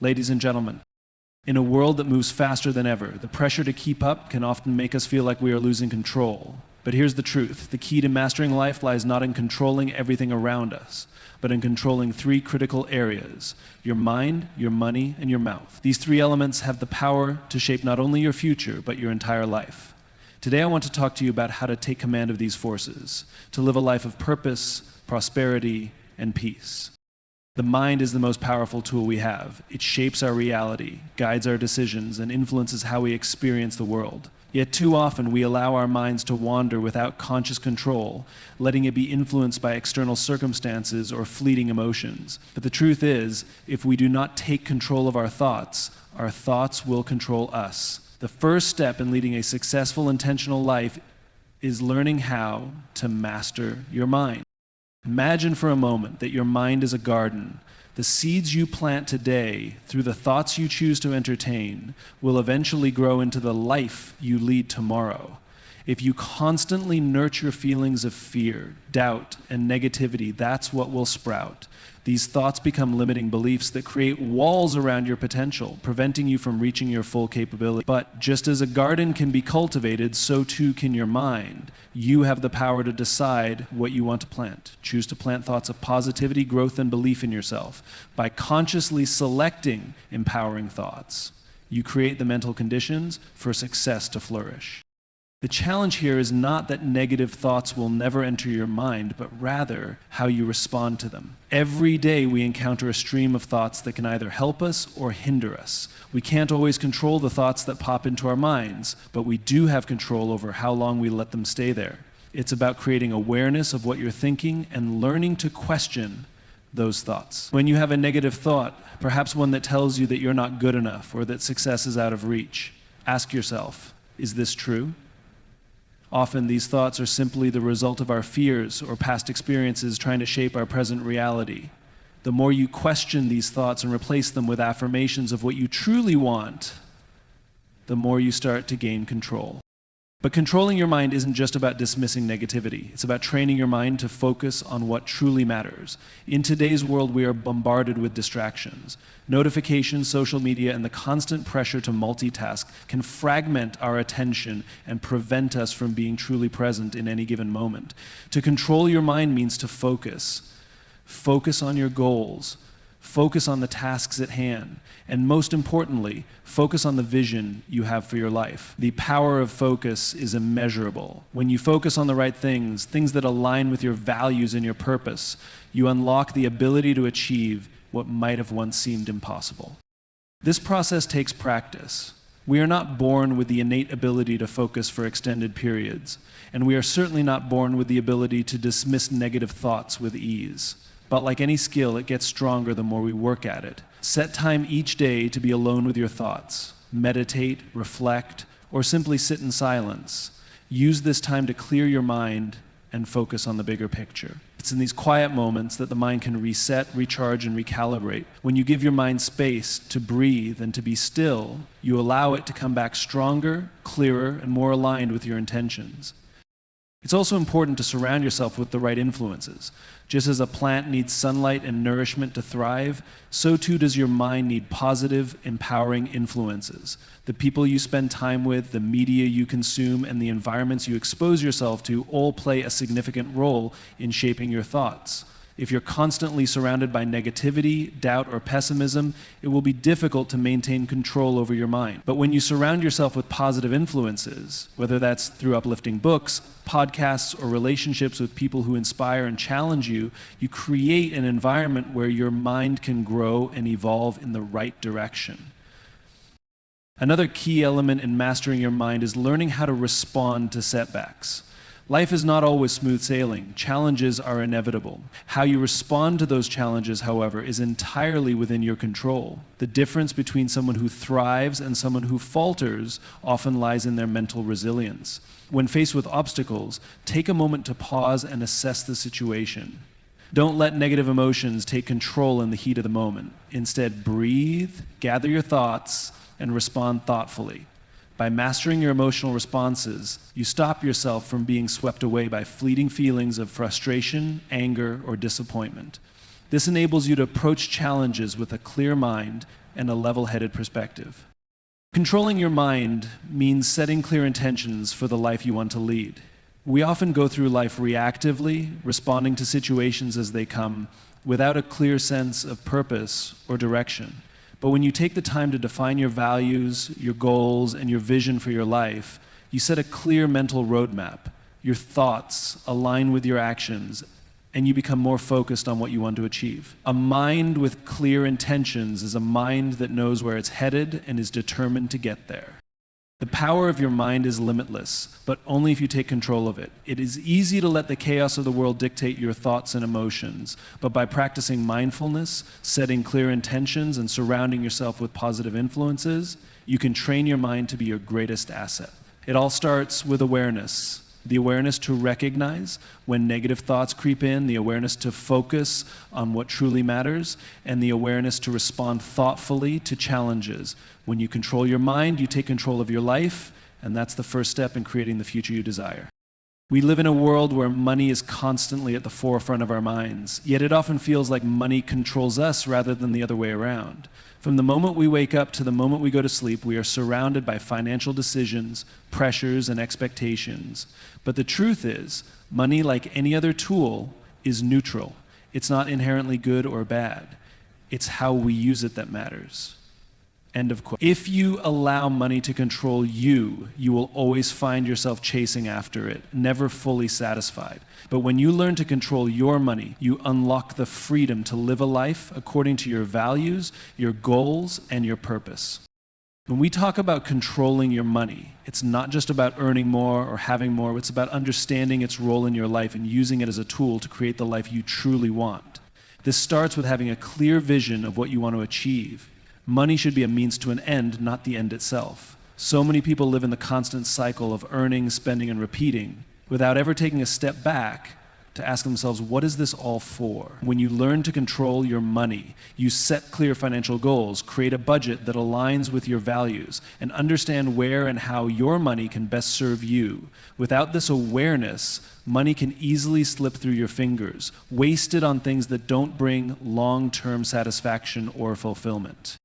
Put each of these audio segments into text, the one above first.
Ladies and gentlemen, in a world that moves faster than ever, the pressure to keep up can often make us feel like we are losing control. But here's the truth. The key to mastering life lies not in controlling everything around us, but in controlling three critical areas: your mind, your money, and your mouth. These three elements have the power to shape not only your future, but your entire life. Today I want to talk to you about how to take command of these forces, to live a life of purpose, prosperity, and peace. The mind is the most powerful tool we have. It shapes our reality, guides our decisions, and influences how we experience the world. Yet too often we allow our minds to wander without conscious control, letting it be influenced by external circumstances or fleeting emotions. But the truth is, if we do not take control of our thoughts will control us. The first step in leading a successful, intentional life is learning how to master your mind. Imagine for a moment that your mind is a garden. The seeds you plant today, through the thoughts you choose to entertain, will eventually grow into the life you lead tomorrow. If you constantly nurture feelings of fear, doubt, and negativity, that's what will sprout. These thoughts become limiting beliefs that create walls around your potential, preventing you from reaching your full capability. But just as a garden can be cultivated, so too can your mind. You have the power to decide what you want to plant. Choose to plant thoughts of positivity, growth, and belief in yourself. By consciously selecting empowering thoughts, you create the mental conditions for success to flourish. The challenge here is not that negative thoughts will never enter your mind, but rather how you respond to them. Every day we encounter a stream of thoughts that can either help us or hinder us. We can't always control the thoughts that pop into our minds, but we do have control over how long we let them stay there. It's about creating awareness of what you're thinking and learning to question those thoughts. When you have a negative thought, perhaps one that tells you that you're not good enough or that success is out of reach, ask yourself, is this true? Often these thoughts are simply the result of our fears or past experiences trying to shape our present reality. The more you question these thoughts and replace them with affirmations of what you truly want, the more you start to gain control. But controlling your mind isn't just about dismissing negativity. It's about training your mind to focus on what truly matters. In today's world, we are bombarded with distractions. Notifications, social media, and the constant pressure to multitask can fragment our attention and prevent us from being truly present in any given moment. To control your mind means to focus. Focus on your goals. Focus on the tasks at hand, and most importantly, focus on the vision you have for your life. The power of focus is immeasurable. When you focus on the right things, things that align with your values and your purpose, you unlock the ability to achieve what might have once seemed impossible. This process takes practice. We are not born with the innate ability to focus for extended periods, and we are certainly not born with the ability to dismiss negative thoughts with ease. But like any skill, it gets stronger the more we work at it. Set time each day to be alone with your thoughts. Meditate, reflect, or simply sit in silence. Use this time to clear your mind and focus on the bigger picture. It's in these quiet moments that the mind can reset, recharge, and recalibrate. When you give your mind space to breathe and to be still, you allow it to come back stronger, clearer, and more aligned with your intentions. It's also important to surround yourself with the right influences. Just as a plant needs sunlight and nourishment to thrive, so too does your mind need positive, empowering influences. The people you spend time with, the media you consume, and the environments you expose yourself to all play a significant role in shaping your thoughts. If you're constantly surrounded by negativity, doubt, or pessimism, it will be difficult to maintain control over your mind. But when you surround yourself with positive influences, whether that's through uplifting books, podcasts, or relationships with people who inspire and challenge you, you create an environment where your mind can grow and evolve in the right direction. Another key element in mastering your mind is learning how to respond to setbacks. Life is not always smooth sailing. Challenges are inevitable. How you respond to those challenges, however, is entirely within your control. The difference between someone who thrives and someone who falters often lies in their mental resilience. When faced with obstacles, take a moment to pause and assess the situation. Don't let negative emotions take control in the heat of the moment. Instead, breathe, gather your thoughts, and respond thoughtfully. By mastering your emotional responses, you stop yourself from being swept away by fleeting feelings of frustration, anger, or disappointment. This enables you to approach challenges with a clear mind, and a level-headed perspective. Controlling your mind means setting clear intentions for the life you want to lead. We often go through life reactively, responding to situations as they come, without a clear sense of purpose or direction. But when you take the time to define your values, your goals, and your vision for your life, you set a clear mental roadmap. Your thoughts align with your actions, and you become more focused on what you want to achieve. A mind with clear intentions is a mind that knows where it's headed and is determined to get there. The power of your mind is limitless, but only if you take control of it. It is easy to let the chaos of the world dictate your thoughts and emotions, but by practicing mindfulness, setting clear intentions, and surrounding yourself with positive influences, you can train your mind to be your greatest asset. It all starts with awareness. The awareness to recognize when negative thoughts creep in, the awareness to focus on what truly matters, and the awareness to respond thoughtfully to challenges. When you control your mind, you take control of your life, and that's the first step in creating the future you desire. We live in a world where money is constantly at the forefront of our minds, yet it often feels like money controls us rather than the other way around. From the moment we wake up to the moment we go to sleep, we are surrounded by financial decisions, pressures, and expectations. But the truth is, money, like any other tool, is neutral. It's not inherently good or bad. It's how we use it that matters. End of quote. If you allow money to control you, you will always find yourself chasing after it, never fully satisfied. But when you learn to control your money, you unlock the freedom to live a life according to your values, your goals, and your purpose. When we talk about controlling your money, it's not just about earning more or having more, it's about understanding its role in your life and using it as a tool to create the life you truly want. This starts with having a clear vision of what you want to achieve. Money should be a means to an end, not the end itself. So many people live in the constant cycle of earning, spending, and repeating without ever taking a step back to ask themselves, what is this all for? When you learn to control your money, you set clear financial goals, create a budget that aligns with your values, and understand where and how your money can best serve you. Without this awareness, money can easily slip through your fingers, wasted on things that don't bring long-term satisfaction or fulfillment.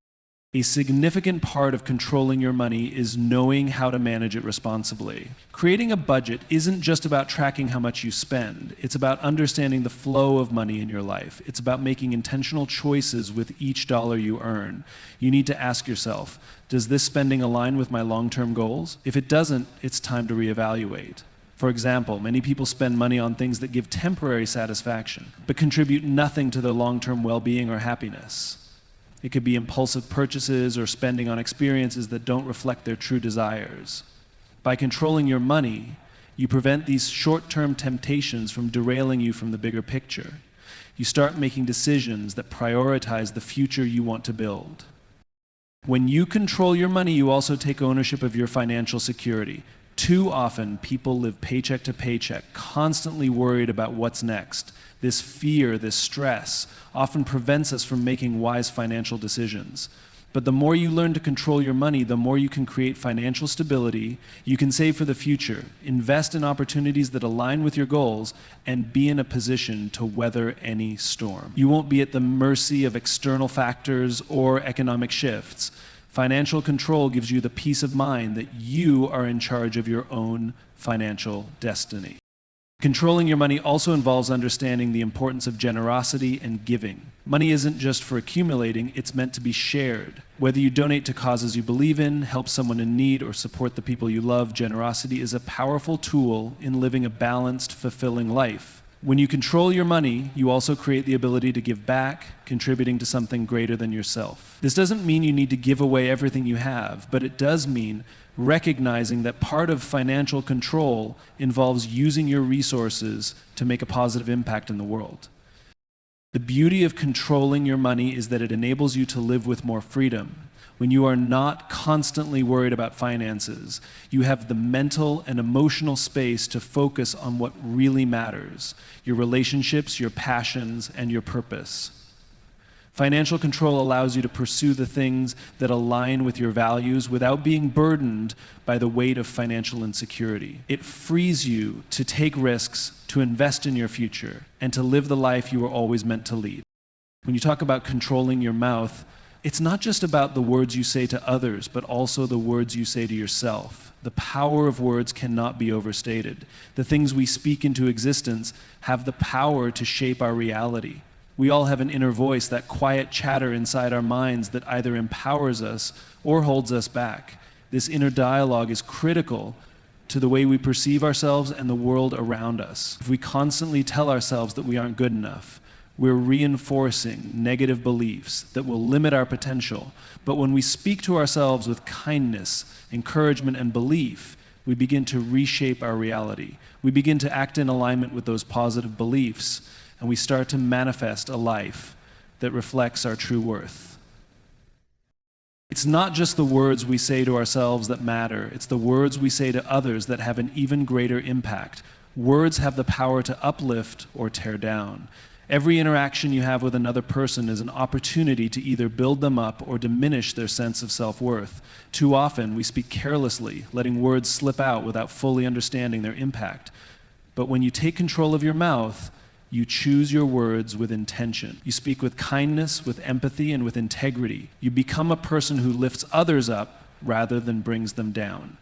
A significant part of controlling your money is knowing how to manage it responsibly. Creating a budget isn't just about tracking how much you spend. It's about understanding the flow of money in your life. It's about making intentional choices with each dollar you earn. You need to ask yourself, does this spending align with my long-term goals? If it doesn't, it's time to reevaluate. For example, many people spend money on things that give temporary satisfaction, but contribute nothing to their long-term well-being or happiness. It could be impulsive purchases or spending on experiences that don't reflect their true desires. By controlling your money, you prevent these short-term temptations from derailing you from the bigger picture. You start making decisions that prioritize the future you want to build. When you control your money, you also take ownership of your financial security. Too often, people live paycheck to paycheck, constantly worried about what's next. This fear, this stress, often prevents us from making wise financial decisions. But the more you learn to control your money, the more you can create financial stability, you can save for the future, invest in opportunities that align with your goals, and be in a position to weather any storm. You won't be at the mercy of external factors or economic shifts. Financial control gives you the peace of mind that you are in charge of your own financial destiny. Controlling your money also involves understanding the importance of generosity and giving. Money isn't just for accumulating, it's meant to be shared. Whether you donate to causes you believe in, help someone in need, or support the people you love, generosity is a powerful tool in living a balanced, fulfilling life. When you control your money, you also create the ability to give back, contributing to something greater than yourself. This doesn't mean you need to give away everything you have, but it does mean recognizing that part of financial control involves using your resources to make a positive impact in the world. The beauty of controlling your money is that it enables you to live with more freedom. When you are not constantly worried about finances, you have the mental and emotional space to focus on what really matters: your relationships, your passions, and your purpose. Financial control allows you to pursue the things that align with your values without being burdened by the weight of financial insecurity. It frees you to take risks, to invest in your future, and to live the life you were always meant to lead. When you talk about controlling your mouth, It's not just about the words you say to others, but also the words you say to yourself. The power of words cannot be overstated. The things we speak into existence have the power to shape our reality. We all have an inner voice, that quiet chatter inside our minds that either empowers us or holds us back. This inner dialogue is critical to the way we perceive ourselves and the world around us. If we constantly tell ourselves that we aren't good enough, we're reinforcing negative beliefs that will limit our potential. But when we speak to ourselves with kindness, encouragement, and belief, we begin to reshape our reality. We begin to act in alignment with those positive beliefs, and we start to manifest a life that reflects our true worth. It's not just the words we say to ourselves that matter, it's the words we say to others that have an even greater impact. Words have the power to uplift or tear down. Every interaction you have with another person is an opportunity to either build them up or diminish their sense of self-worth. Too often, we speak carelessly, letting words slip out without fully understanding their impact. But when you take control of your mouth, you choose your words with intention. You speak with kindness, with empathy, and with integrity. You become a person who lifts others up rather than brings them down.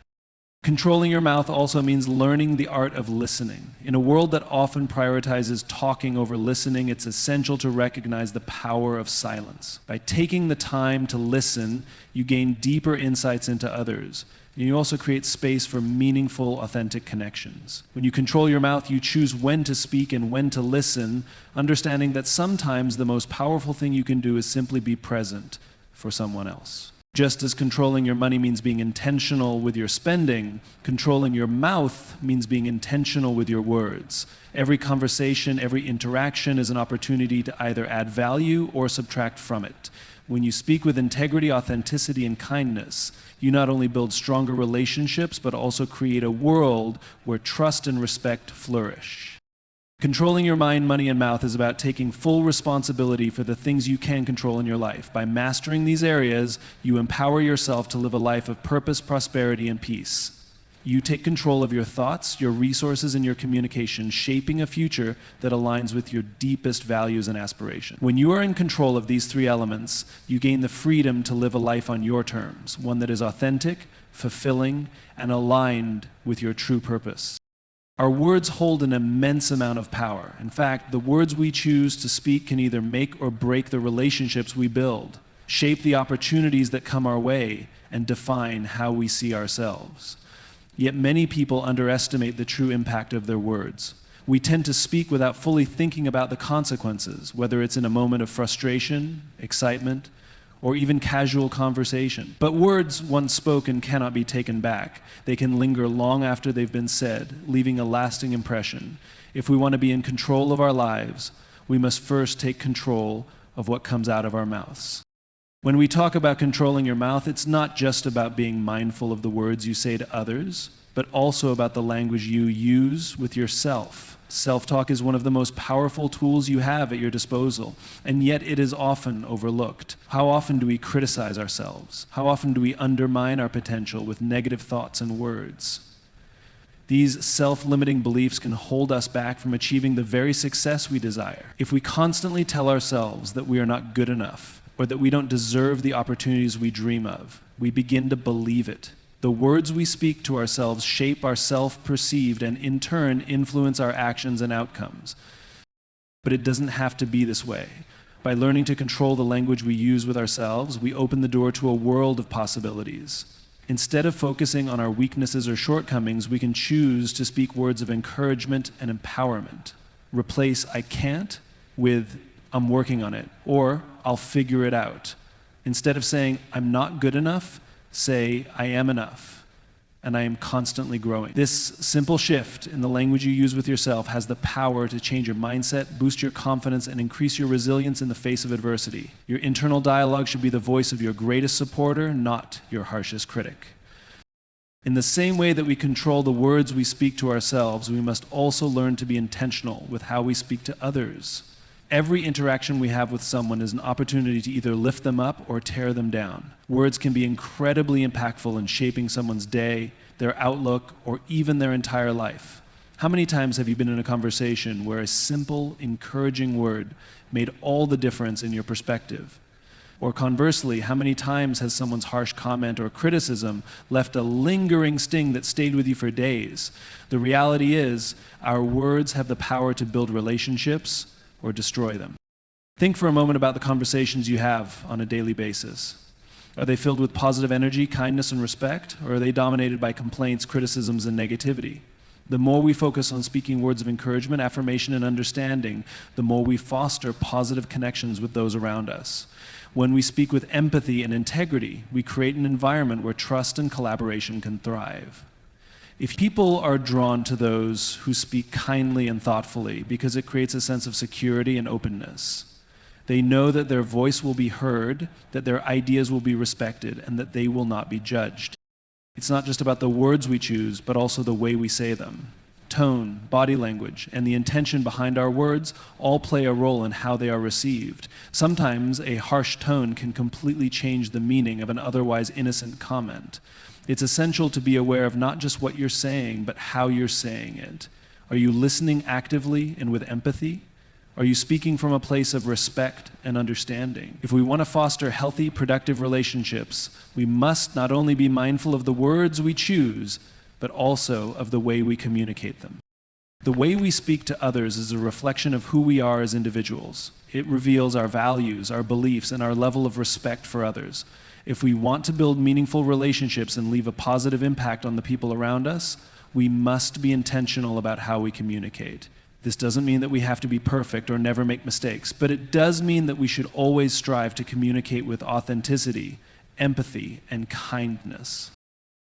Controlling your mouth also means learning the art of listening. In a world that often prioritizes talking over listening, it's essential to recognize the power of silence. By taking the time to listen, you gain deeper insights into others. And you also create space for meaningful, authentic connections. When you control your mouth, you choose when to speak and when to listen, understanding that sometimes the most powerful thing you can do is simply be present for someone else. Just as controlling your money means being intentional with your spending, controlling your mouth means being intentional with your words. Every conversation, every interaction is an opportunity to either add value or subtract from it. When you speak with integrity, authenticity, and kindness, you not only build stronger relationships, but also create a world where trust and respect flourish. Controlling your mind, money, and mouth is about taking full responsibility for the things you can control in your life. By mastering these areas, you empower yourself to live a life of purpose, prosperity, and peace. You take control of your thoughts, your resources, and your communication, shaping a future that aligns with your deepest values and aspirations. When you are in control of these three elements, you gain the freedom to live a life on your terms, one that is authentic, fulfilling, and aligned with your true purpose. Our words hold an immense amount of power. In fact, the words we choose to speak can either make or break the relationships we build, shape the opportunities that come our way, and define how we see ourselves. Yet many people underestimate the true impact of their words. We tend to speak without fully thinking about the consequences, whether it's in a moment of frustration, excitement, or even casual conversation. But words once spoken cannot be taken back. They can linger long after they've been said, leaving a lasting impression. If we want to be in control of our lives, we must first take control of what comes out of our mouths. When we talk about controlling your mouth, it's not just about being mindful of the words you say to others, but also about the language you use with yourself. Self-talk is one of the most powerful tools you have at your disposal, and yet it is often overlooked. How often do we criticize ourselves? How often do we undermine our potential with negative thoughts and words? These self-limiting beliefs can hold us back from achieving the very success we desire. If we constantly tell ourselves that we are not good enough, or that we don't deserve the opportunities we dream of, we begin to believe it. The words we speak to ourselves shape our self-perceived and in turn influence our actions and outcomes. But it doesn't have to be this way. By learning to control the language we use with ourselves, we open the door to a world of possibilities. Instead of focusing on our weaknesses or shortcomings, we can choose to speak words of encouragement and empowerment. Replace "I can't" with "I'm working on it," or "I'll figure it out." Instead of saying "I'm not good enough," say "I am enough, and I am constantly growing." This simple shift in the language you use with yourself has the power to change your mindset, boost your confidence, and increase your resilience in the face of adversity. Your internal dialogue should be the voice of your greatest supporter, not your harshest critic. In the same way that we control the words we speak to ourselves, we must also learn to be intentional with how we speak to others. Every interaction we have with someone is an opportunity to either lift them up or tear them down. Words can be incredibly impactful in shaping someone's day, their outlook, or even their entire life. How many times have you been in a conversation where a simple, encouraging word made all the difference in your perspective? Or conversely, how many times has someone's harsh comment or criticism left a lingering sting that stayed with you for days? The reality is, our words have the power to build relationships or destroy them. Think for a moment about the conversations you have on a daily basis. Are they filled with positive energy, kindness, and respect, or are they dominated by complaints, criticisms, and negativity? The more we focus on speaking words of encouragement, affirmation, and understanding, the more we foster positive connections with those around us. When we speak with empathy and integrity, we create an environment where trust and collaboration can thrive. If people are drawn to those who speak kindly and thoughtfully because it creates a sense of security and openness, they know that their voice will be heard, that their ideas will be respected, and that they will not be judged. It's not just about the words we choose, but also the way we say them. Tone, body language, and the intention behind our words all play a role in how they are received. Sometimes a harsh tone can completely change the meaning of an otherwise innocent comment. It's essential to be aware of not just what you're saying, but how you're saying it. Are you listening actively and with empathy? Are you speaking from a place of respect and understanding? If we want to foster healthy, productive relationships, we must not only be mindful of the words we choose, but also of the way we communicate them. The way we speak to others is a reflection of who we are as individuals. It reveals our values, our beliefs, and our level of respect for others. If we want to build meaningful relationships and leave a positive impact on the people around us, we must be intentional about how we communicate. This doesn't mean that we have to be perfect or never make mistakes, but it does mean that we should always strive to communicate with authenticity, empathy, and kindness.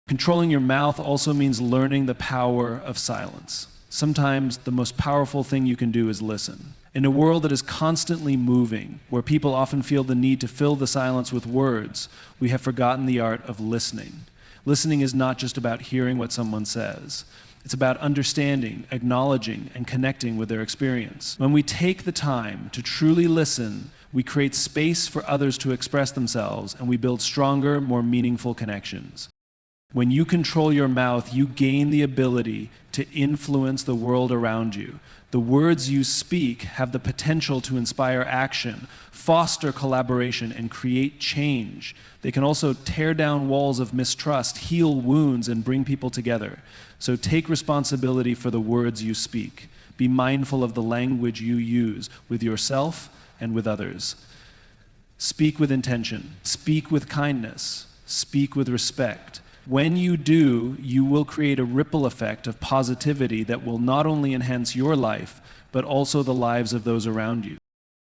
Controlling your mouth also means learning the power of silence. Sometimes the most powerful thing you can do is listen. In a world that is constantly moving, where people often feel the need to fill the silence with words, we have forgotten the art of listening. Listening is not just about hearing what someone says. It's about understanding, acknowledging, and connecting with their experience. When we take the time to truly listen, we create space for others to express themselves, and we build stronger, more meaningful connections. When you control your mouth, you gain the ability to influence the world around you. The words you speak have the potential to inspire action, foster collaboration, and create change. They can also tear down walls of mistrust, heal wounds, and bring people together. So take responsibility for the words you speak. Be mindful of the language you use with yourself and with others. Speak with intention. Speak with kindness. Speak with respect. When you do, you will create a ripple effect of positivity that will not only enhance your life, but also the lives of those around you.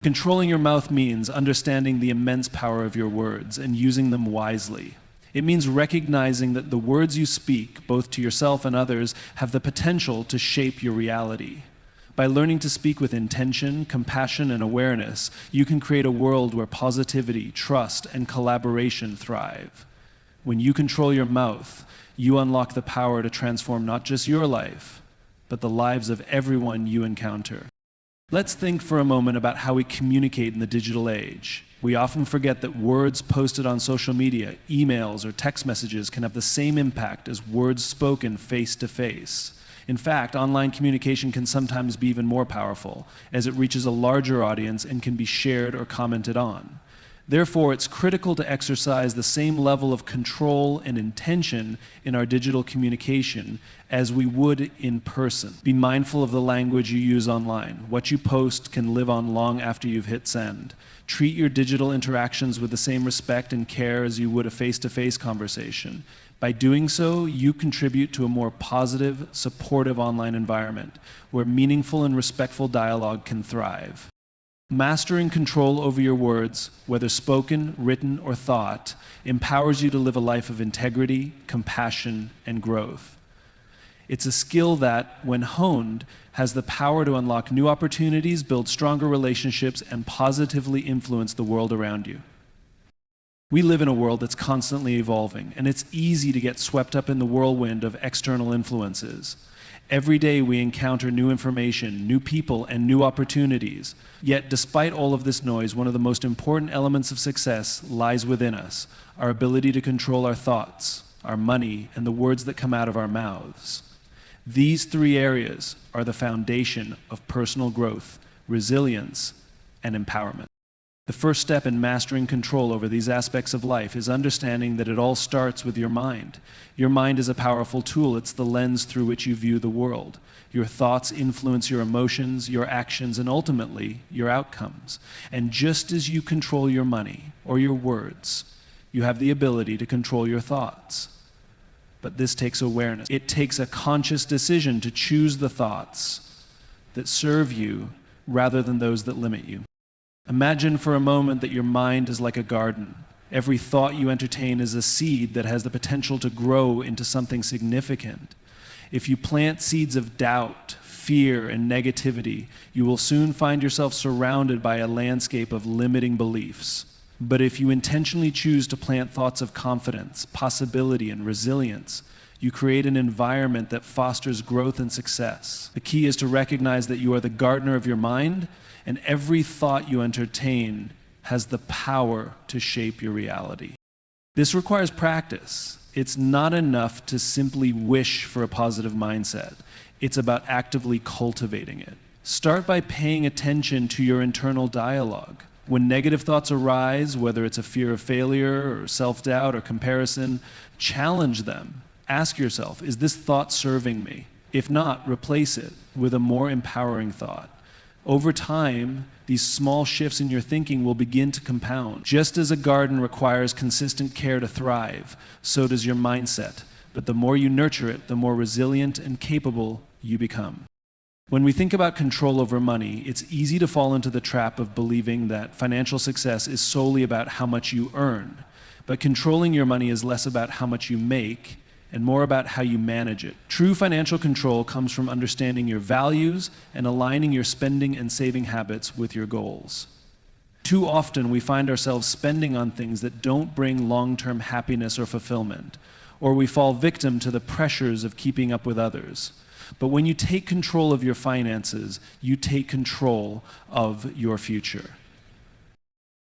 Controlling your mouth means understanding the immense power of your words and using them wisely. It means recognizing that the words you speak, both to yourself and others, have the potential to shape your reality. By learning to speak with intention, compassion, and awareness, you can create a world where positivity, trust, and collaboration thrive. When you control your mouth, you unlock the power to transform not just your life, but the lives of everyone you encounter. Let's think for a moment about how we communicate in the digital age. We often forget that words posted on social media, emails, or text messages can have the same impact as words spoken face to face. In fact, online communication can sometimes be even more powerful, as it reaches a larger audience and can be shared or commented on. Therefore, it's critical to exercise the same level of control and intention in our digital communication as we would in person. Be mindful of the language you use online. What you post can live on long after you've hit send. Treat your digital interactions with the same respect and care as you would a face-to-face conversation. By doing so, you contribute to a more positive, supportive online environment where meaningful and respectful dialogue can thrive. Mastering control over your words, whether spoken, written, or thought, empowers you to live a life of integrity, compassion, and growth. It's a skill that, when honed, has the power to unlock new opportunities, build stronger relationships, and positively influence the world around you. We live in a world that's constantly evolving, and it's easy to get swept up in the whirlwind of external influences. Every day we encounter new information, new people, and new opportunities. Yet, despite all of this noise, one of the most important elements of success lies within us, our ability to control our thoughts, our money, and the words that come out of our mouths. These three areas are the foundation of personal growth, resilience, and empowerment. The first step in mastering control over these aspects of life is understanding that it all starts with your mind. Your mind is a powerful tool. It's the lens through which you view the world. Your thoughts influence your emotions, your actions, and ultimately, your outcomes. And just as you control your money or your words, you have the ability to control your thoughts. But this takes awareness. It takes a conscious decision to choose the thoughts that serve you rather than those that limit you. Imagine for a moment that your mind is like a garden. Every thought you entertain is a seed that has the potential to grow into something significant. If you plant seeds of doubt, fear, and negativity, you will soon find yourself surrounded by a landscape of limiting beliefs. But if you intentionally choose to plant thoughts of confidence, possibility, and resilience, you create an environment that fosters growth and success. The key is to recognize that you are the gardener of your mind, and every thought you entertain has the power to shape your reality. This requires practice. It's not enough to simply wish for a positive mindset. It's about actively cultivating it. Start by paying attention to your internal dialogue. When negative thoughts arise, whether it's a fear of failure or self-doubt or comparison, challenge them. Ask yourself, is this thought serving me? If not, replace it with a more empowering thought. Over time, these small shifts in your thinking will begin to compound. Just as a garden requires consistent care to thrive, so does your mindset. But the more you nurture it, the more resilient and capable you become. When we think about control over money, it's easy to fall into the trap of believing that financial success is solely about how much you earn. But controlling your money is less about how much you make and more about how you manage it. True financial control comes from understanding your values and aligning your spending and saving habits with your goals. Too often we find ourselves spending on things that don't bring long-term happiness or fulfillment, or we fall victim to the pressures of keeping up with others. But when you take control of your finances, you take control of your future.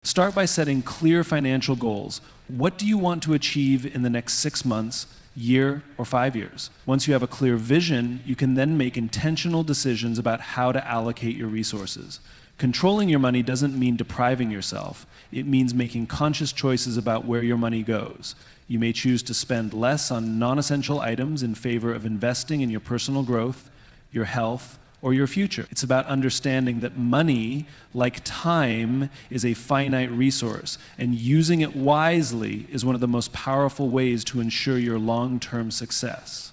Start by setting clear financial goals. What do you want to achieve in the next 6 months, year, or 5 years? Once you have a clear vision, you can then make intentional decisions about how to allocate your resources. Controlling your money doesn't mean depriving yourself. It means making conscious choices about where your money goes. You may choose to spend less on non-essential items in favor of investing in your personal growth, your health, or your future. It's about understanding that money, like time, is a finite resource, and using it wisely is one of the most powerful ways to ensure your long-term success.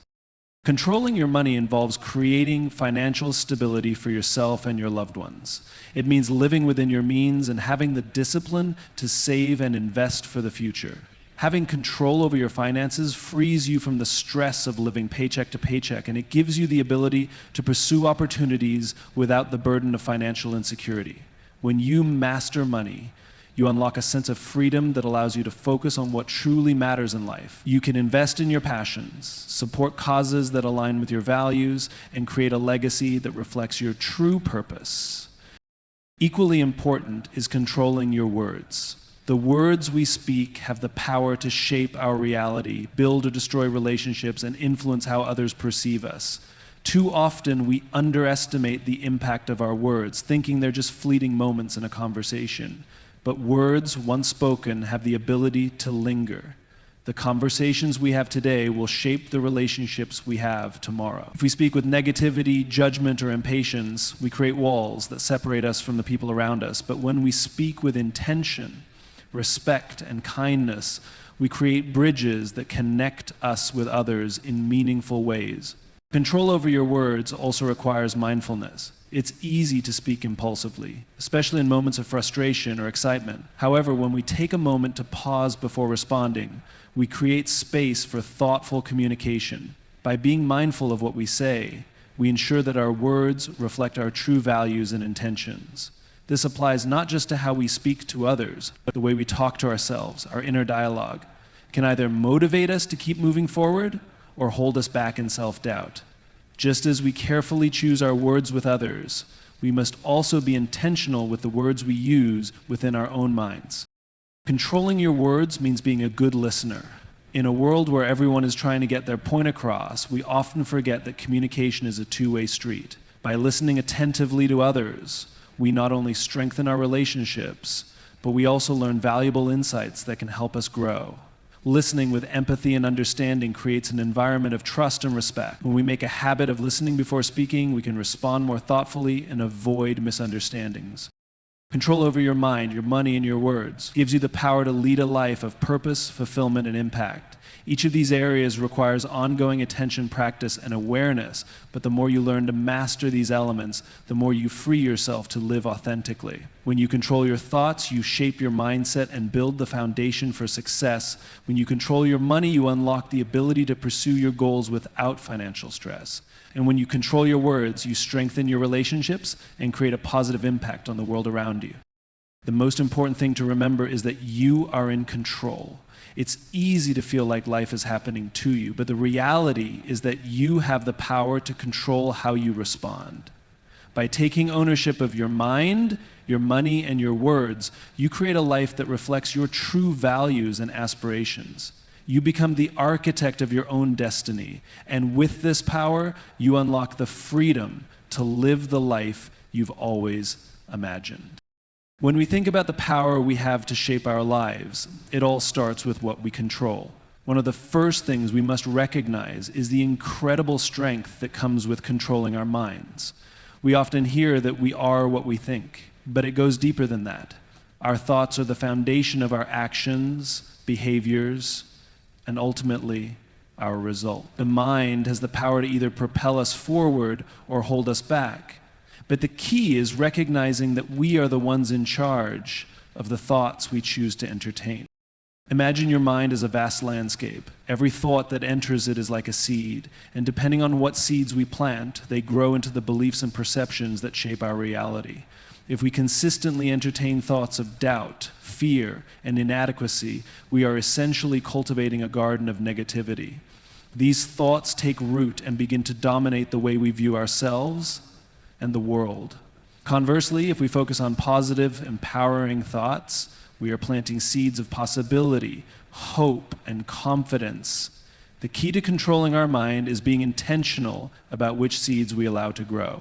Controlling your money involves creating financial stability for yourself and your loved ones. It means living within your means and having the discipline to save and invest for the future. Having control over your finances frees you from the stress of living paycheck to paycheck, and it gives you the ability to pursue opportunities without the burden of financial insecurity. When you master money, you unlock a sense of freedom that allows you to focus on what truly matters in life. You can invest in your passions, support causes that align with your values, and create a legacy that reflects your true purpose. Equally important is controlling your words. The words we speak have the power to shape our reality, build or destroy relationships, and influence how others perceive us. Too often, we underestimate the impact of our words, thinking they're just fleeting moments in a conversation. But words, once spoken, have the ability to linger. The conversations we have today will shape the relationships we have tomorrow. If we speak with negativity, judgment, or impatience, we create walls that separate us from the people around us. But when we speak with intention, respect, and kindness, we create bridges that connect us with others in meaningful ways. Control over your words also requires mindfulness. It's easy to speak impulsively, especially in moments of frustration or excitement. However, when we take a moment to pause before responding, we create space for thoughtful communication. By being mindful of what we say, we ensure that our words reflect our true values and intentions. This applies not just to how we speak to others, but the way we talk to ourselves. Our inner dialogue can either motivate us to keep moving forward or hold us back in self-doubt. Just as we carefully choose our words with others, we must also be intentional with the words we use within our own minds. Controlling your words means being a good listener. In a world where everyone is trying to get their point across, we often forget that communication is a two-way street. By listening attentively to others, we not only strengthen our relationships, but we also learn valuable insights that can help us grow. Listening with empathy and understanding creates an environment of trust and respect. When we make a habit of listening before speaking, we can respond more thoughtfully and avoid misunderstandings. Control over your mind, your money, and your words gives you the power to lead a life of purpose, fulfillment, and impact. Each of these areas requires ongoing attention, practice, and awareness, but the more you learn to master these elements, the more you free yourself to live authentically. When you control your thoughts, you shape your mindset and build the foundation for success. When you control your money, you unlock the ability to pursue your goals without financial stress. And when you control your words, you strengthen your relationships and create a positive impact on the world around you. The most important thing to remember is that you are in control. It's easy to feel like life is happening to you, but the reality is that you have the power to control how you respond. By taking ownership of your mind, your money, and your words, you create a life that reflects your true values and aspirations. You become the architect of your own destiny, and with this power, you unlock the freedom to live the life you've always imagined. When we think about the power we have to shape our lives, it all starts with what we control. One of the first things we must recognize is the incredible strength that comes with controlling our minds. We often hear that we are what we think, but it goes deeper than that. Our thoughts are the foundation of our actions, behaviors, and ultimately, our result. The mind has the power to either propel us forward or hold us back. But the key is recognizing that we are the ones in charge of the thoughts we choose to entertain. Imagine your mind as a vast landscape. Every thought that enters it is like a seed, and depending on what seeds we plant, they grow into the beliefs and perceptions that shape our reality. If we consistently entertain thoughts of doubt, fear, and inadequacy, we are essentially cultivating a garden of negativity. These thoughts take root and begin to dominate the way we view ourselves and the world. Conversely, if we focus on positive, empowering thoughts, we are planting seeds of possibility, hope, and confidence. The key to controlling our mind is being intentional about which seeds we allow to grow.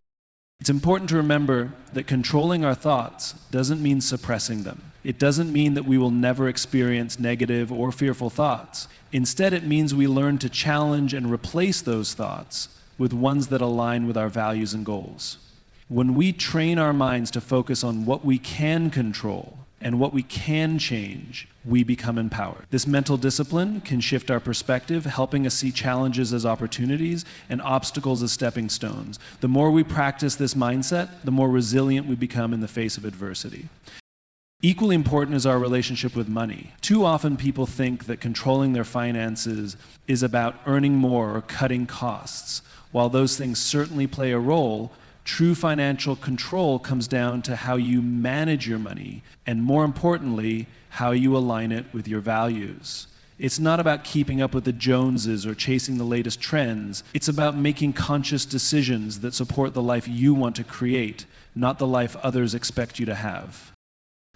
It's important to remember that controlling our thoughts doesn't mean suppressing them. It doesn't mean that we will never experience negative or fearful thoughts. Instead, it means we learn to challenge and replace those thoughts with ones that align with our values and goals. When we train our minds to focus on what we can control and what we can change, we become empowered. This mental discipline can shift our perspective, helping us see challenges as opportunities and obstacles as stepping stones. The more we practice this mindset, the more resilient we become in the face of adversity. Equally important is our relationship with money. Too often people think that controlling their finances is about earning more or cutting costs. While those things certainly play a role, true financial control comes down to how you manage your money, and more importantly, how you align it with your values. It's not about keeping up with the Joneses or chasing the latest trends. It's about making conscious decisions that support the life you want to create, not the life others expect you to have.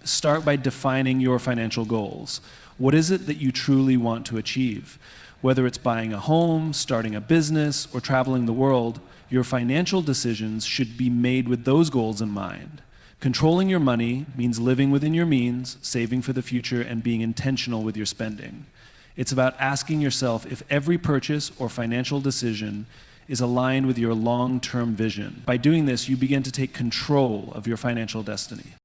Start by defining your financial goals. What is it that you truly want to achieve? Whether it's buying a home, starting a business, or traveling the world, your financial decisions should be made with those goals in mind. Controlling your money means living within your means, saving for the future, and being intentional with your spending. It's about asking yourself if every purchase or financial decision is aligned with your long-term vision. By doing this, you begin to take control of your financial destiny.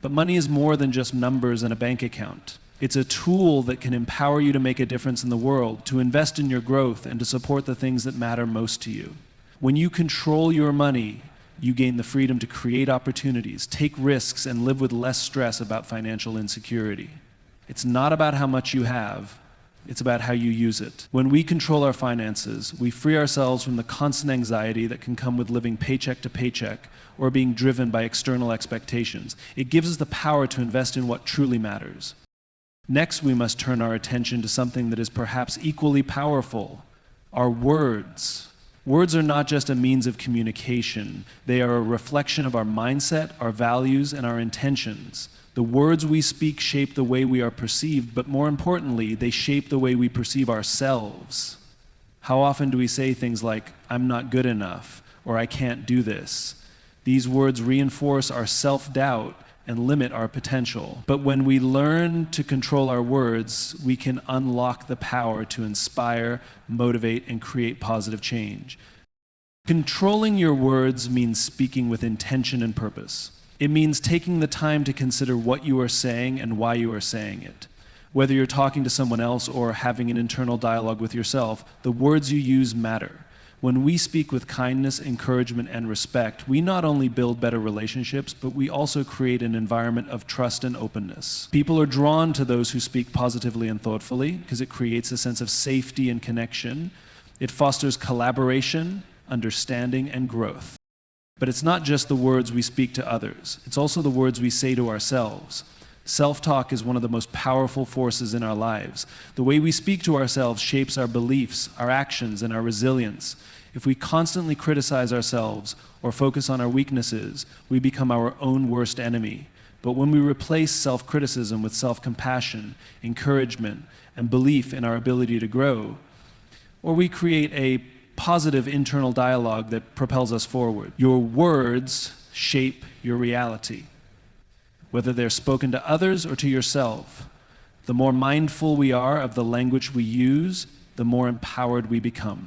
But money is more than just numbers in a bank account. It's a tool that can empower you to make a difference in the world, to invest in your growth, and to support the things that matter most to you. When you control your money, you gain the freedom to create opportunities, take risks, and live with less stress about financial insecurity. It's not about how much you have, it's about how you use it. When we control our finances, we free ourselves from the constant anxiety that can come with living paycheck to paycheck or being driven by external expectations. It gives us the power to invest in what truly matters. Next, we must turn our attention to something that is perhaps equally powerful: our words. Words are not just a means of communication. They are a reflection of our mindset, our values, and our intentions. The words we speak shape the way we are perceived, but more importantly, they shape the way we perceive ourselves. How often do we say things like, "I'm not good enough," or "I can't do this"? These words reinforce our self-doubt and limit our potential. But when we learn to control our words, we can unlock the power to inspire, motivate, and create positive change. Controlling your words means speaking with intention and purpose. It means taking the time to consider what you are saying and why you are saying it. Whether you're talking to someone else or having an internal dialogue with yourself, the words you use matter. When we speak with kindness, encouragement, and respect, we not only build better relationships, but we also create an environment of trust and openness. People are drawn to those who speak positively and thoughtfully because it creates a sense of safety and connection. It fosters collaboration, understanding, and growth. But it's not just the words we speak to others. It's also the words we say to ourselves. Self-talk is one of the most powerful forces in our lives. The way we speak to ourselves shapes our beliefs, our actions, and our resilience. If we constantly criticize ourselves or focus on our weaknesses, we become our own worst enemy. But when we replace self-criticism with self-compassion, encouragement, and belief in our ability to grow, or we create a positive internal dialogue that propels us forward. Your words shape your reality. Whether they're spoken to others or to yourself, the more mindful we are of the language we use, the more empowered we become.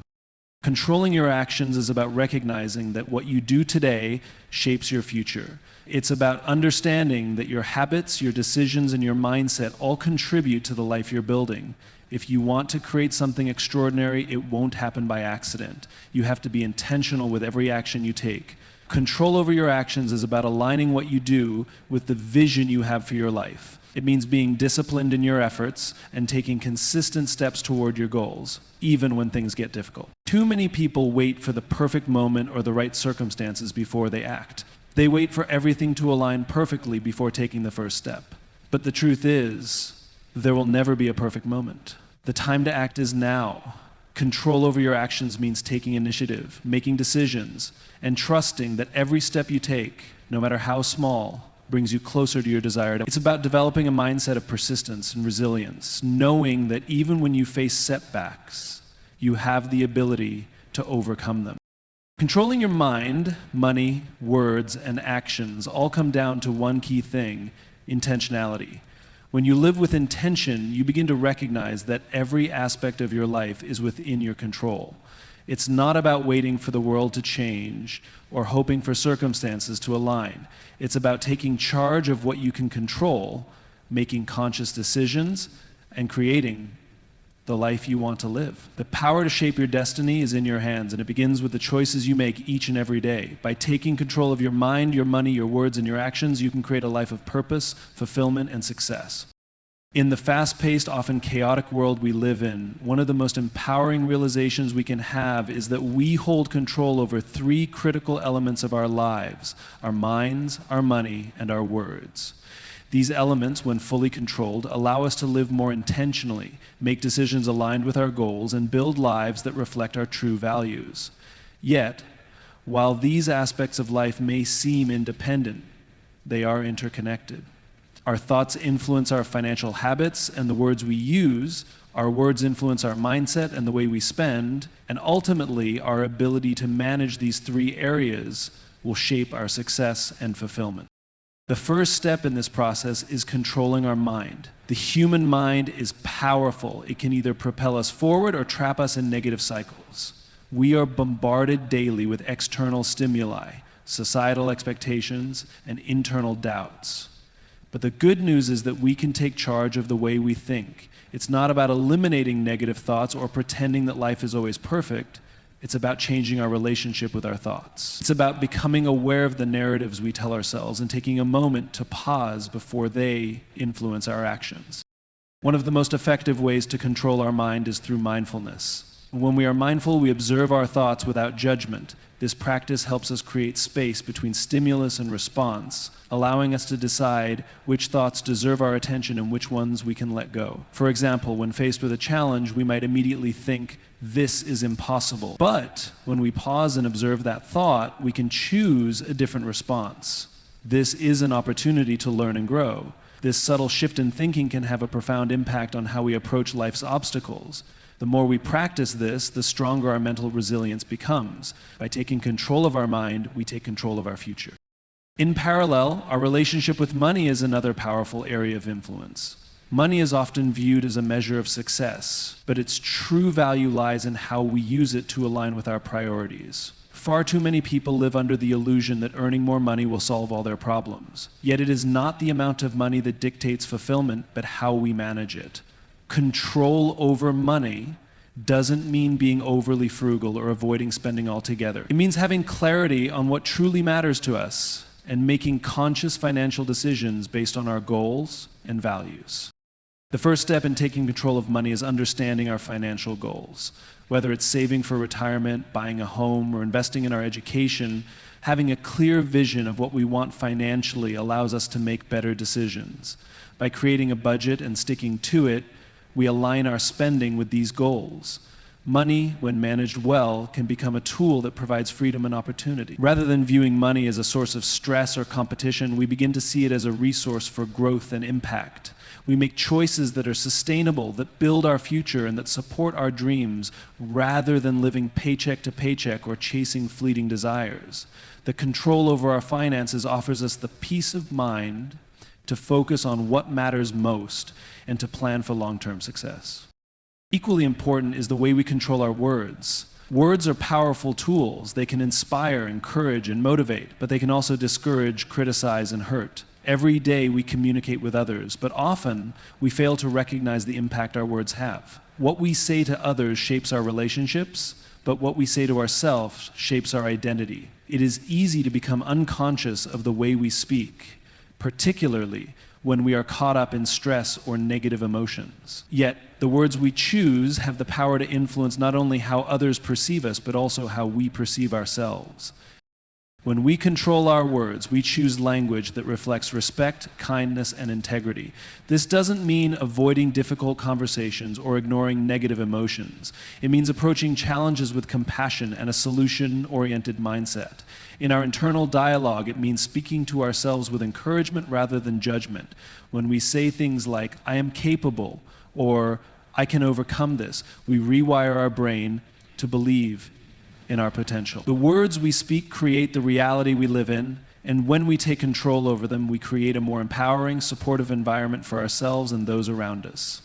Controlling your actions is about recognizing that what you do today shapes your future. It's about understanding that your habits, your decisions, and your mindset all contribute to the life you're building. If you want to create something extraordinary, it won't happen by accident. You have to be intentional with every action you take. Control over your actions is about aligning what you do with the vision you have for your life. It means being disciplined in your efforts and taking consistent steps toward your goals, even when things get difficult. Too many people wait for the perfect moment or the right circumstances before they act. They wait for everything to align perfectly before taking the first step. But the truth is, there will never be a perfect moment. The time to act is now. Control over your actions means taking initiative, making decisions, and trusting that every step you take, no matter how small, brings you closer to your desired. It's about developing a mindset of persistence and resilience, knowing that even when you face setbacks, you have the ability to overcome them. Controlling your mind, money, words, and actions all come down to one key thing: intentionality. When you live with intention, you begin to recognize that every aspect of your life is within your control. It's not about waiting for the world to change or hoping for circumstances to align. It's about taking charge of what you can control, making conscious decisions, and creating the life you want to live. The power to shape your destiny is in your hands, and it begins with the choices you make each and every day. By taking control of your mind, your money, your words, and your actions, you can create a life of purpose, fulfillment, and success. In the fast-paced, often chaotic world we live in, one of the most empowering realizations we can have is that we hold control over three critical elements of our lives: our minds, our money, and our words. These elements, when fully controlled, allow us to live more intentionally, make decisions aligned with our goals, and build lives that reflect our true values. Yet, while these aspects of life may seem independent, they are interconnected. Our thoughts influence our financial habits and the words we use. Our words influence our mindset and the way we spend. And ultimately, our ability to manage these three areas will shape our success and fulfillment. The first step in this process is controlling our mind. The human mind is powerful. It can either propel us forward or trap us in negative cycles. We are bombarded daily with external stimuli, societal expectations, and internal doubts. But the good news is that we can take charge of the way we think. It's not about eliminating negative thoughts or pretending that life is always perfect. It's about changing our relationship with our thoughts. It's about becoming aware of the narratives we tell ourselves and taking a moment to pause before they influence our actions. One of the most effective ways to control our mind is through mindfulness. When we are mindful, we observe our thoughts without judgment. This practice helps us create space between stimulus and response, allowing us to decide which thoughts deserve our attention and which ones we can let go. For example, when faced with a challenge, we might immediately think, "This is impossible." But when we pause and observe that thought, we can choose a different response. This is an opportunity to learn and grow. This subtle shift in thinking can have a profound impact on how we approach life's obstacles. The more we practice this, the stronger our mental resilience becomes. By taking control of our mind, we take control of our future. In parallel, our relationship with money is another powerful area of influence. Money is often viewed as a measure of success, but its true value lies in how we use it to align with our priorities. Far too many people live under the illusion that earning more money will solve all their problems. Yet it is not the amount of money that dictates fulfillment, but how we manage it. Control over money doesn't mean being overly frugal or avoiding spending altogether. It means having clarity on what truly matters to us and making conscious financial decisions based on our goals and values. The first step in taking control of money is understanding our financial goals. Whether it's saving for retirement, buying a home, or investing in our education, having a clear vision of what we want financially allows us to make better decisions. By creating a budget and sticking to it, we align our spending with these goals. Money, when managed well, can become a tool that provides freedom and opportunity. Rather than viewing money as a source of stress or competition, we begin to see it as a resource for growth and impact. We make choices that are sustainable, that build our future, and that support our dreams, rather than living paycheck to paycheck or chasing fleeting desires. The control over our finances offers us the peace of mind to focus on what matters most and to plan for long-term success. Equally important is the way we control our words. Words are powerful tools. They can inspire, encourage, and motivate, but they can also discourage, criticize, and hurt. Every day we communicate with others, but often we fail to recognize the impact our words have. What we say to others shapes our relationships, but what we say to ourselves shapes our identity. It is easy to become unconscious of the way we speak, particularly when we are caught up in stress or negative emotions. Yet, the words we choose have the power to influence not only how others perceive us, but also how we perceive ourselves. When we control our words, we choose language that reflects respect, kindness, and integrity. This doesn't mean avoiding difficult conversations or ignoring negative emotions. It means approaching challenges with compassion and a solution-oriented mindset. In our internal dialogue, it means speaking to ourselves with encouragement rather than judgment. When we say things like, "I am capable," or "I can overcome this," we rewire our brain to believe in our potential. The words we speak create the reality we live in, and when we take control over them, we create a more empowering, supportive environment for ourselves and those around us.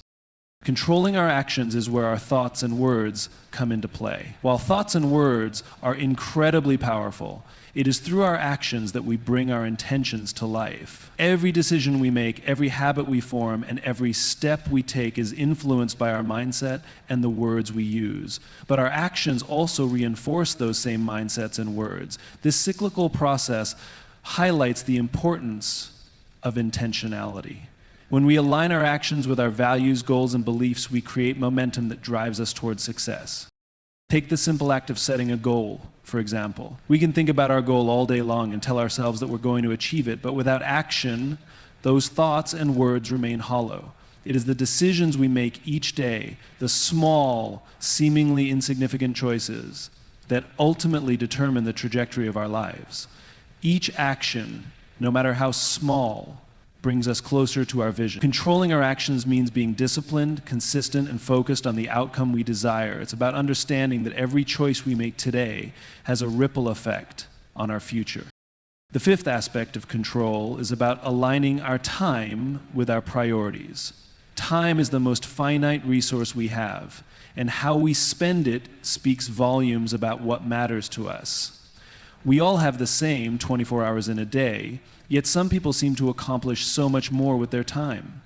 Controlling our actions is where our thoughts and words come into play. While thoughts and words are incredibly powerful, it is through our actions that we bring our intentions to life. Every decision we make, every habit we form, and every step we take is influenced by our mindset and the words we use. But our actions also reinforce those same mindsets and words. This cyclical process highlights the importance of intentionality. When we align our actions with our values, goals, and beliefs, we create momentum that drives us towards success. Take the simple act of setting a goal, for example. We can think about our goal all day long and tell ourselves that we're going to achieve it, but without action, those thoughts and words remain hollow. It is the decisions we make each day, the small, seemingly insignificant choices, that ultimately determine the trajectory of our lives. Each action, no matter how small, brings us closer to our vision. Controlling our actions means being disciplined, consistent, and focused on the outcome we desire. It's about understanding that every choice we make today has a ripple effect on our future. The fifth aspect of control is about aligning our time with our priorities. Time is the most finite resource we have, and how we spend it speaks volumes about what matters to us. We all have the same 24 hours in a day, yet some people seem to accomplish so much more with their time.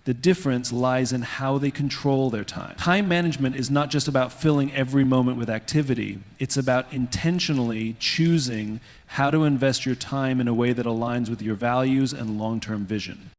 The difference lies in how they control their time. Time management is not just about filling every moment with activity. It's about intentionally choosing how to invest your time in a way that aligns with your values and long-term vision.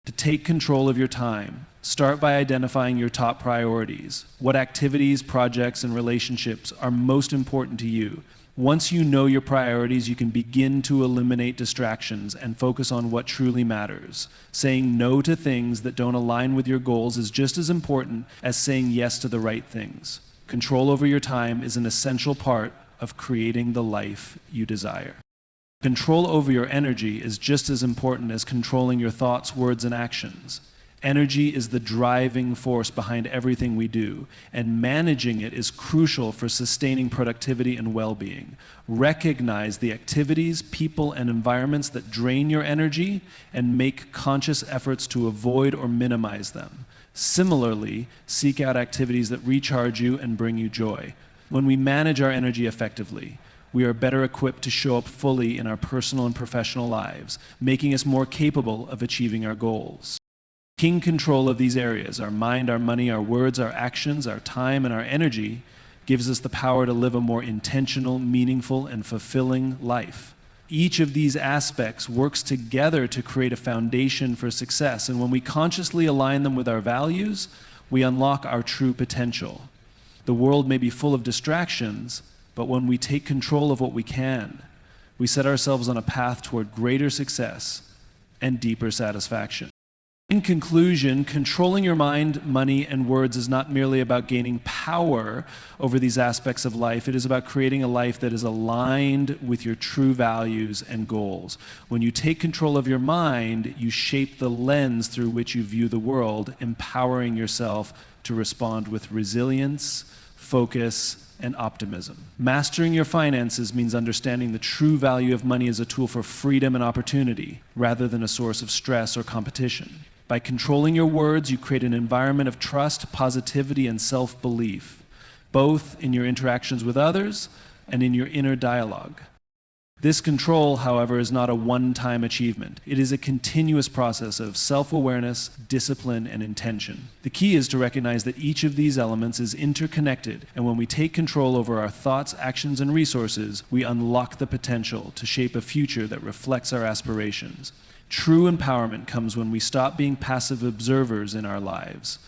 To take control of your time, start by identifying your top priorities. What activities, projects, and relationships are most important to you? Once you know your priorities, you can begin to eliminate distractions and focus on what truly matters. Saying no to things that don't align with your goals is just as important as saying yes to the right things. Control over your time is an essential part of creating the life you desire. Control over your energy is just as important as controlling your thoughts, words, and actions. Energy is the driving force behind everything we do, and managing it is crucial for sustaining productivity and well-being. Recognize the activities, people, and environments that drain your energy and make conscious efforts to avoid or minimize them. Similarly, seek out activities that recharge you and bring you joy. When we manage our energy effectively, we are better equipped to show up fully in our personal and professional lives, making us more capable of achieving our goals. Taking control of these areas, our mind, our money, our words, our actions, our time, and our energy, gives us the power to live a more intentional, meaningful, and fulfilling life. Each of these aspects works together to create a foundation for success, and when we consciously align them with our values, we unlock our true potential. The world may be full of distractions, but when we take control of what we can, we set ourselves on a path toward greater success and deeper satisfaction. In conclusion, controlling your mind, money, and words is not merely about gaining power over these aspects of life. It is about creating a life that is aligned with your true values and goals. When you take control of your mind, you shape the lens through which you view the world, empowering yourself to respond with resilience, focus, and optimism. Mastering your finances means understanding the true value of money as a tool for freedom and opportunity, rather than a source of stress or competition. By controlling your words, you create an environment of trust, positivity, and self-belief, both in your interactions with others and in your inner dialogue. This control, however, is not a one-time achievement. It is a continuous process of self-awareness, discipline, and intention. The key is to recognize that each of these elements is interconnected, and when we take control over our thoughts, actions, and resources, we unlock the potential to shape a future that reflects our aspirations. True empowerment comes when we stop being passive observers in our lives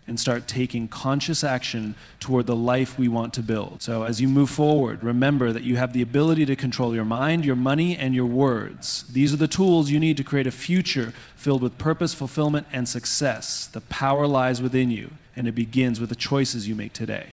and start taking conscious action toward the life we want to build. So as you move forward, remember that you have the ability to control your mind, your money, and your words. These are the tools you need to create a future filled with purpose, fulfillment, and success. The power lies within you, and it begins with the choices you make today.